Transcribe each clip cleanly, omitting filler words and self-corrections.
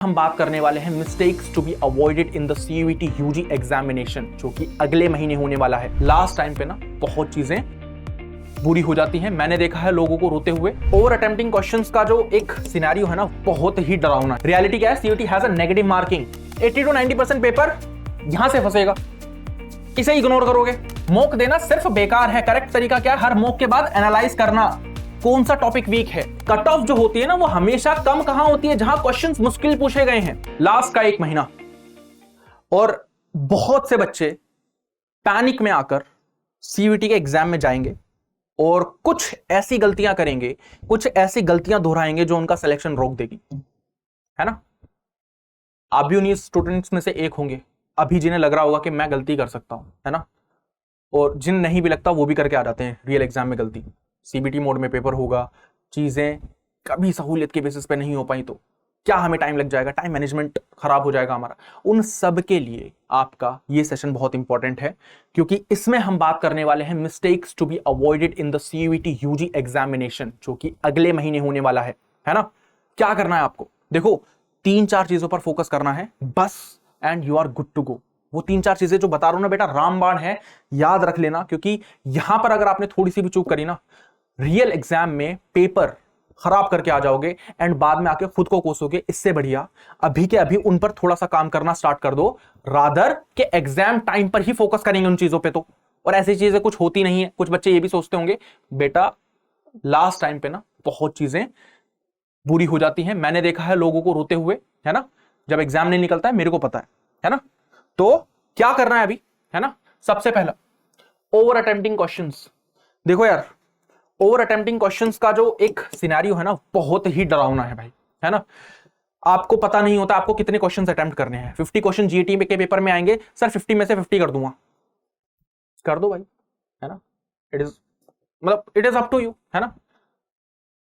हम बात करने वाले हैं mistakes to be avoided in the CUET UG examination, जो कि अगले महीने होने वाला है। लास्ट टाइम पे ना बहुत चीजें बुरी हो जाती हैं। मैंने देखा है लोगों को रोते हुए। ओवर अटेम्प्टिंग क्वेश्चंस का जो एक सिनेरियो है ना, बहुत ही डरावना है। रियलिटी क्या है? CUET has a negative marking. 80 to 90% paper यहां से फंसेगा, इसे इग्नोर करोगे। मॉक देना सिर्फ बेकार है। करेक्ट तरीका क्या है? हर मॉक के बाद एनालाइज करना कौन सा टॉपिक वीक है। कट ऑफ जो होती है ना, वो हमेशा कम कहां होती है? जहां क्वेश्चंस मुश्किल पूछे गए हैं। लास्ट का 1 महीना और बहुत से बच्चे पैनिक में आकर सीयूईटी के एग्जाम में जाएंगे और कुछ ऐसी गलतियां करेंगे, कुछ ऐसी गलतियां दोहराएंगे जो उनका सिलेक्शन रोक देगी, है ना। आप भी उन्हीं स्टूडेंट्स में से एक होंगे अभी जिन्हें लग रहा होगा कि मैं गलती कर सकता हूं, है ना। और जिन नहीं भी लगता वो भी करके आ जाते हैं रियल एग्जाम में गलती। सीबीटी मोड में पेपर होगा, चीजें कभी सहूलियत के बेसिस पे नहीं हो पाई तो क्या हमें टाइम लग जाएगा, टाइम मैनेजमेंट खराब हो जाएगा हमारा। उन सब के लिए आपका ये सेशन बहुत इंपॉर्टेंट है, क्योंकि इसमें हम बात करने वाले हैं mistakes to be avoided in the CUET UG examination, जो कि अगले महीने होने वाला है ना। क्या करना है आपको? देखो, 3-4 चीजों पर फोकस करना है बस, and you are good to go. वो 3-4 चीजें जो बता रहा हूं ना बेटा, रामबाण है, याद रख लेना। क्योंकि यहां पर अगर आपने थोड़ी सी भी चूक करी ना, रियल एग्जाम में पेपर खराब करके आ जाओगे एंड बाद में आके खुद को कोसोगे। इससे बढ़िया अभी के अभी उन पर थोड़ा सा काम करना स्टार्ट कर दो, रादर के एग्जाम टाइम पर ही फोकस करेंगे उन चीजों पे तो। और ऐसी चीजें कुछ होती नहीं है। कुछ बच्चे ये भी सोचते होंगे बेटा लास्ट टाइम पे ना बहुत चीजें बुरी हो जाती हैं। मैंने देखा है लोगों को रोते हुए, है ना, जब एग्जाम नहीं निकलता है, मेरे को पता है ना। तो क्या करना है अभी, है ना। सबसे पहला, ओवर अटेम्प्टिंग क्वेश्चंस। देखो यार, ओवर अटेम्प्टिंग क्वेश्चंस का जो एक सिनेरियो है ना, बहुत ही डरावना है भाई, है ना। आपको पता नहीं होता आपको कितने क्वेश्चंस अटेम्प्ट करने हैं। 50 क्वेश्चन जीएटी के पेपर में आएंगे, सर 50 में से 50 कर दूंगा। कर दो भाई, है ना। It is up to you, है ना।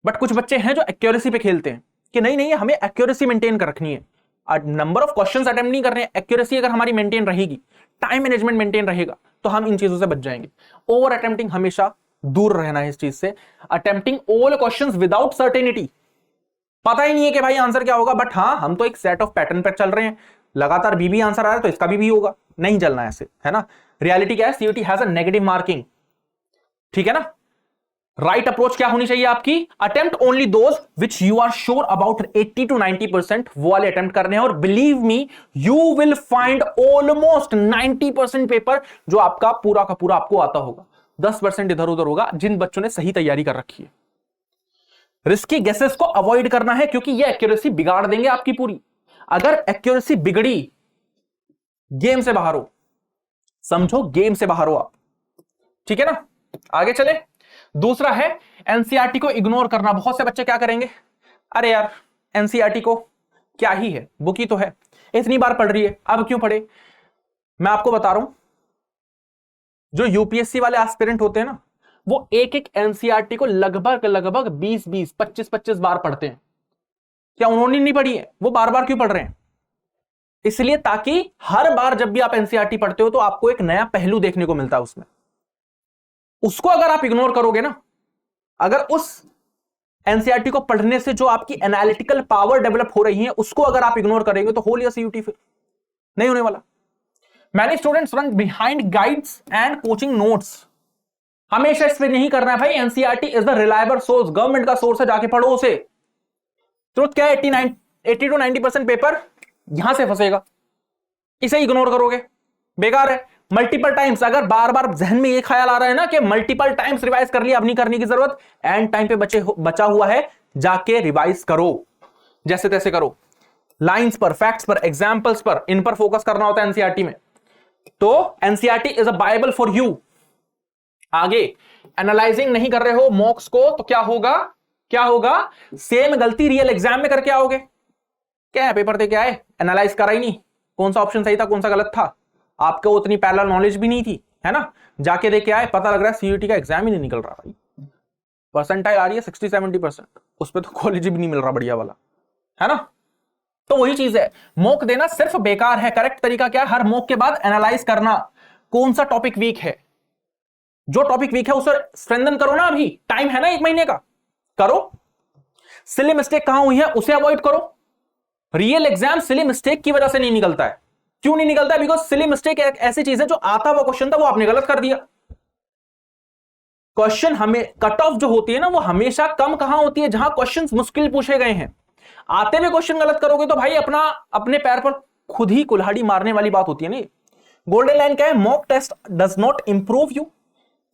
बट कुछ बच्चे हैं जो एक्यूरेसी पे खेलते हैं कि नहीं नहीं हमें एक्यूरेसी मेंटेन कर रखनी है। नंबर ऑफ क्वेश्चंस अटेम्प्ट नहीं करने हैं, एक्यूरेसी अगर हमारी मेंटेन रहेगी, टाइम मैनेजमेंट मेंटेन रहेगा, तो हम इन चीजों से बच जाएंगे। ओवर अटेम्प्टिंग हमेशा दूर रहना है इस चीज से। Attempting all questions without certainty, पता ही नहीं है कि भाई आंसर क्या होगा, बट हाँ हम तो एक सेट ऑफ पैटर्न पर चल रहे हैं, लगातार बी आंसर आ रहा है तो इसका भी होगा। नहीं चलना है ऐसे, है ना। रियलिटी क्या है? CUET has a negative marking, ठीक है ना। राइट अप्रोच क्या होनी चाहिए आपकी? Attempt only those which you are sure about 80 to 90%, वो वाले अटेम्प्ट करने हैं। और believe me, you will find almost 90% paper जो आपका पूरा का पूरा आपको आता होगा। 10% इधर उधर होगा जिन बच्चों ने सही तैयारी कर रखी है। रिस्की गेसेस को अवॉइड करना है, क्योंकि ये एक्यूरेसी बिगाड़ देंगे आपकी पूरी। अगर एक्यूरेसी बिगड़ी, गेम से बाहर हो, समझो गेम से बाहर हो आप, ठीक है ना। आगे चले। दूसरा है एनसीईआरटी को इग्नोर करना। बहुत से बच्चे क्या करेंगे, अरे यार एनसीईआरटी को क्या ही है, बुक ही तो है, इतनी बार पढ़ रही है, अब क्यों पढ़े। मैं आपको बता रहा हूं, जो यूपीएससी वाले एस्पिरेंट होते हैं ना, वो एक एक एनसीईआरटी को लगभग 20-20, 25-25 बार पढ़ते हैं। क्या उन्होंने नहीं पढ़ी है? वो बार बार क्यों पढ़ रहे हैं? इसलिए ताकि हर बार जब भी आप एनसीईआरटी पढ़ते हो तो आपको एक नया पहलू देखने को मिलता है उसमें। उसको अगर आप इग्नोर करोगे ना, अगर उस एनसीईआरटी को पढ़ने से जो आपकी एनालिटिकल पावर डेवलप हो रही है उसको अगर आप इग्नोर करेंगे, तो होल या सीयूटी फिर नहीं होने वाला। Many students run behind guides and coaching notes. हमेशा इस पे नहीं करना है भाई। NCERT is the reliable source, government का सोर्स है, जाके पढ़ो उसे। ट्रुथ क्या है? 80 to 90% पेपर यहां से फंसेगा, इसे इग्नोर करोगे, बेकार है। मल्टीपल टाइम्स, अगर बार बार जहन में ये ख्याल आ रहा है ना कि मल्टीपल टाइम्स रिवाइज कर लिया, अब नहीं करने की जरूरत, एंड टाइम पे बचा हुआ है, जाके रिवाइज करो, जैसे तैसे करो। लाइंस पर, फैक्ट्स पर, एग्जांपल्स पर, इन पर फोकस करना होता है एनसीईआरटी में। तो NCERT is a Bible for you. आगे, एनालाइजिंग नहीं कर रहे हो मॉक्स को, तो क्या होगा? क्या होगा? सेम गलती रियल एग्जाम में करके आओगे। क्या है, पेपर दे के आए, एनालाइज करा ही नहीं, कौन सा ऑप्शन सही था कौन सा गलत था, आपको उतनी पैरेलल नॉलेज भी नहीं थी, है ना। जाके देख के आए, पता लग रहा है सीयूईटी का एग्जाम ही नहीं निकल रहा भाई। परसेंटाइल आ रही है 60-70%, उस पर तो कॉलेज भी नहीं मिल रहा बढ़िया वाला, है ना। तो वही चीज है, मॉक देना सिर्फ बेकार है। करेक्ट तरीका क्या है? हर मॉक के बाद एनालाइज करना कौन सा टॉपिक वीक है। जो टॉपिक वीक है उसे स्ट्रेंथन करो ना, अभी टाइम है ना 1 महीने का, करो। सिली मिस्टेक कहां हुई है उसे अवॉइड करो, रियल एग्जाम सिली मिस्टेक की वजह से नहीं निकलता है। क्यों नहीं निकलता है? बिकॉज सिली मिस्टेक एक ऐसी चीज है जो आता हुआ क्वेश्चन था वो आपने गलत कर दिया। क्वेश्चन हमें कट ऑफ जो होती है ना वो हमेशा कम कहां होती है? जहां क्वेश्चंस मुश्किल पूछे गए हैं। आते हुए क्वेश्चन गलत करोगे तो भाई अपने पैर पर खुद ही कुल्हाड़ी मारने वाली बात होती है नहीं। गोल्डन लाइन क्या है? Mock test does not improve you,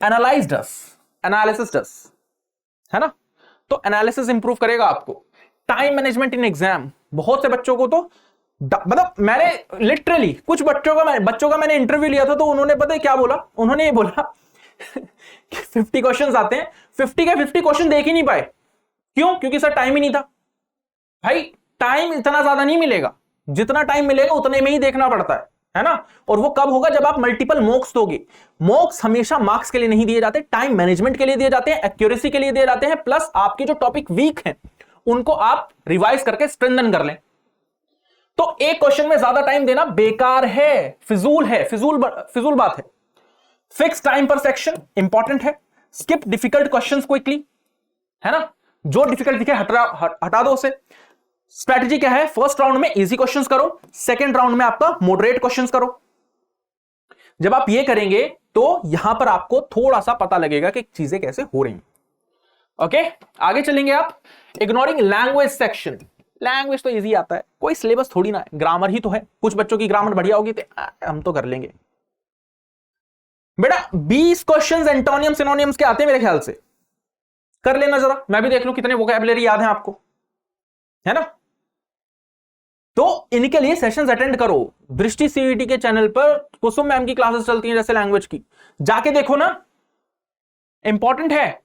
analyse does, analysis does, है ना? तो एनालिसिस इंप्रूव करेगा आपको। टाइम मैनेजमेंट इन एग्जाम, बहुत से बच्चों को तो मतलब मैंने लिटरली कुछ बच्चों का मैंने इंटरव्यू लिया था तो उन्होंने पता है क्या बोला? उन्होंने ये बोला कि 50 क्वेश्चंस आते हैं, 50 के 50 क्वेश्चन देख ही नहीं पाए। क्यों? क्योंकि सर टाइम ही नहीं था। भाई टाइम इतना ज्यादा नहीं मिलेगा, जितना टाइम मिलेगा उतने में ही देखना पड़ता है ना? और वो कब होगा? जब आप मल्टीपल मॉक्स दोगे। मॉक्स हमेशा मार्क्स के लिए नहीं दिए जाते, टाइम मैनेजमेंट के लिए दिए जाते हैं, एक्यूरेसी के लिए दिए जाते हैं, प्लस आपके जो टॉपिक वीक हैं उनको आप रिवाइज करके स्ट्रेंथन कर लें। तो एक क्वेश्चन में ज्यादा टाइम देना बेकार है, फिजूल बात है। फिक्स टाइम पर सेक्शन इंपॉर्टेंट है। स्किप डिफिकल्ट क्वेश्चंस क्विकली, है ना? जो डिफिकल्ट दिखे हटा दो उसे। स्ट्रेटजी क्या है? फर्स्ट राउंड में इजी क्वेश्चंस करो, सेकंड राउंड में आपका मॉडरेट क्वेश्चंस करो। जब आप ये करेंगे तो यहां पर आपको थोड़ा सा पता लगेगा कि चीजें कैसे हो रही हैं। ओके, आगे चलेंगे आप। Ignoring language section. लैंग्वेज तो इजी आता है, कोई सिलेबस थोड़ी ना है, ग्रामर ही तो है। कुछ बच्चों की ग्रामर बढ़िया होगी तो हम तो कर लेंगे। बेटा 20 क्वेश्चंस एंटोनियम सिनोनियम्स के आते हैं मेरे ख्याल से, कर लेना जरा, मैं भी देख लूं कितने वोकैबुलरी याद है आपको, है ना? तो इनके लिए सेशंस अटेंड करो। दृष्टि सीईटी के चैनल पर कुसुम मैम की क्लासेस चलती हैं जैसे लैंग्वेज की, जाके देखो ना, इंपॉर्टेंट है।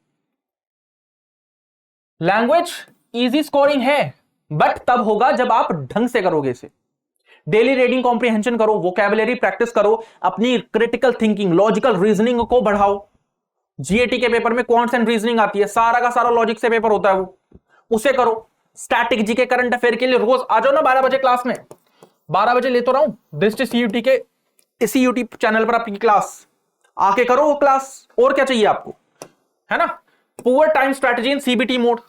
लैंग्वेज इजी स्कोरिंग है, बट तब होगा जब आप ढंग से करोगे इसे। डेली रीडिंग कॉम्प्रिहेंशन करो, वोकैबुलरी प्रैक्टिस करो, अपनी क्रिटिकल थिंकिंग, लॉजिकल रीजनिंग को बढ़ाओ। जीएटी के पेपर में क्वांट्स एंड रीजनिंग आती है, सारा का सारा लॉजिक से पेपर होता है वो, उसे करो। स्टैटिक जीके करंट अफेयर के लिए रोज आ जाओ ना 12 बजे क्लास में। 12 बजे ले तो रहा हूं दृष्टि सीयूटी के इसी यूट्यूब चैनल पर अपनी क्लास, आके करो वो क्लास। और क्या चाहिए आपको, है ना? Poor time strategy in CBT mode,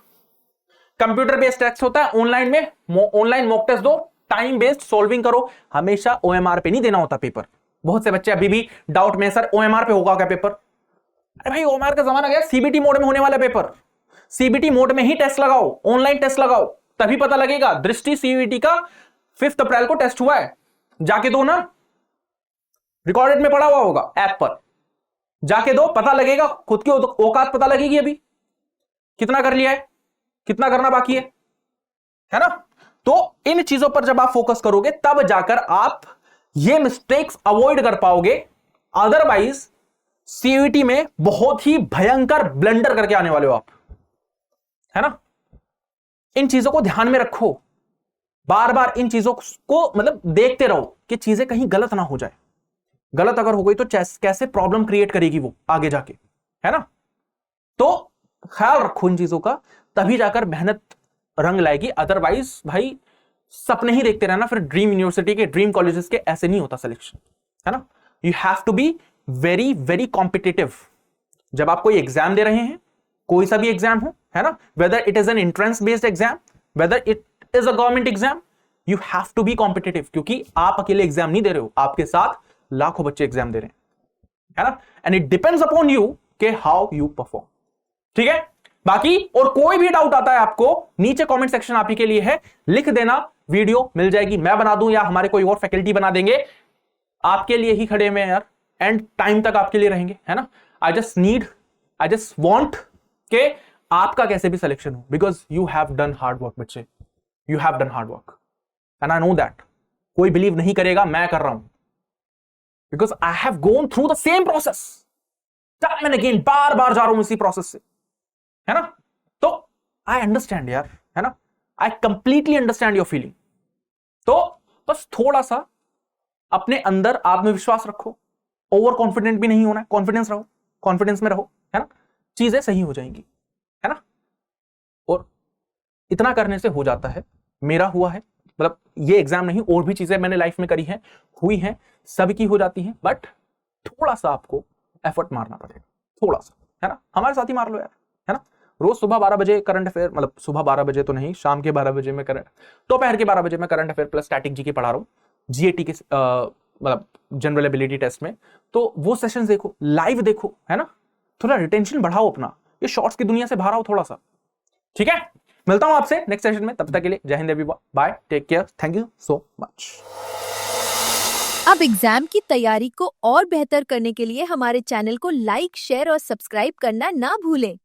computer based test होता है, ऑनलाइन मॉक टेस्ट दो, टाइम बेस्ड सॉल्विंग करो। हमेशा ओएमआर पे नहीं देना होता पेपर। बहुत से बच्चे अभी भी डाउट में, सर ओएमआर पे होगा क्या पेपर? अरे भाई ओएमआर का जमाना गया, सीबीटी मोड में होने वाला पेपर। सीबीटी मोड में ही टेस्ट लगाओ, ऑनलाइन टेस्ट लगाओ, तभी पता लगेगा। दृष्टि सीबीटी का 5 अप्रैल को टेस्ट हुआ है, जाके दो ना, रिकॉर्डेड में पड़ा हुआ होगा ऐप पर, जाके दो, पता लगेगा, खुद की औकात पता लगेगी अभी कितना कर लिया है, कितना करना बाकी है ना? तो इन चीजों पर जब आप फोकस करोगे तब जाकर आप ये मिस्टेक्स अवॉइड कर पाओगे। अदरवाइज सीयूटी में बहुत ही भयंकर ब्लंडर करके आने वाले हो आप, है ना? इन चीजों को ध्यान में रखो, बार बार इन चीजों को मतलब देखते रहो कि चीजें कहीं गलत ना हो जाए। गलत अगर हो गई तो कैसे प्रॉब्लम क्रिएट करेगी वो आगे जाके, है ना? तो ख्याल रखो इन चीजों का, तभी जाकर मेहनत रंग लाएगी। अदरवाइज भाई सपने ही देखते रहना, फिर ड्रीम यूनिवर्सिटी के, ड्रीम कॉलेजेस के ऐसे नहीं होता सिलेक्शन, है ना? You have to be very very competitive. जब आप कोई एग्जाम दे रहे हैं, कोई सा भी एग्जाम हो, है ना, whether it is an entrance based exam, whether it is a government exam, you have to be competitive. क्योंकि आप अकेले एग्जाम नहीं दे रहे हो, आपके साथ लाखों बच्चे एग्जाम दे रहे हैं, है ना? And it depends upon you के हाउ यू परफॉर्म। ठीक है? बाकी और कोई भी डाउट आता है आपको, नीचे कमेंट सेक्शन आप ही के लिए है, लिख देना, वीडियो मिल जाएगी, मैं बना दूं या हमारे कोई और फैकल्टी बना देंगे। आपके लिए ही खड़े हुए हैं यार, एंड टाइम तक आपके लिए रहेंगे, है ना? आई जस्ट वॉन्ट के आपका कैसे भी सिलेक्शन हो, because you have done hard work बच्चे, you have done hard work and I know that. कोई बिलीव नहीं करेगा, मैं कर रहा हूं, because I have gone through the same process time and again, बार बार जा रहा हूं इसी प्रोसेस से, है ना? तो आई अंडरस्टैंड यार, है ना? I completely understand your feeling. तो बस थोड़ा सा अपने अंदर आत्मविश्वास रखो, ओवर कॉन्फिडेंट भी नहीं होना है, कॉन्फिडेंस रहो, कॉन्फिडेंस में रहो, है ना? चीजें सही हो जाएंगी, है ना? और इतना करने से हो जाता है, मेरा हुआ है, मतलब ये एग्जाम नहीं, और भी चीजें मैंने लाइफ में करी हैं, हुई हैं, सबकी हो जाती हैं, बट थोड़ा सा आपको एफर्ट मारना पड़ेगा, थोड़ा सा, है ना? हमारे साथ ही मार लो यार, है ना? रोज सुबह 12 बजे करंट अफेयर, मतलब सुबह 12 बजे तो नहीं, शाम के 12 बजे में करंट, दोपहर के 12 बजे में current affair plus static GK पढ़ा रहा हूँ जीएटी के मतलब जनरल एबिलिटी टेस्ट में। तो वो सेशन देखो, लाइव देखो, है ना, थोड़ा रिटेंशन बढ़ाओ अपना, ये शॉर्ट्स की दुनिया से बाहर आओ थोड़ा सा, ठीक है। मिलता हूं आपसे नेक्स्ट सेशन में, तब तक के लिए जय हिंद everyone, bye, take care, thank you so much. अब एग्जाम की तैयारी को और बेहतर करने के लिए हमारे चैनल को लाइक, शेयर और सब्सक्राइब करना ना भूलें।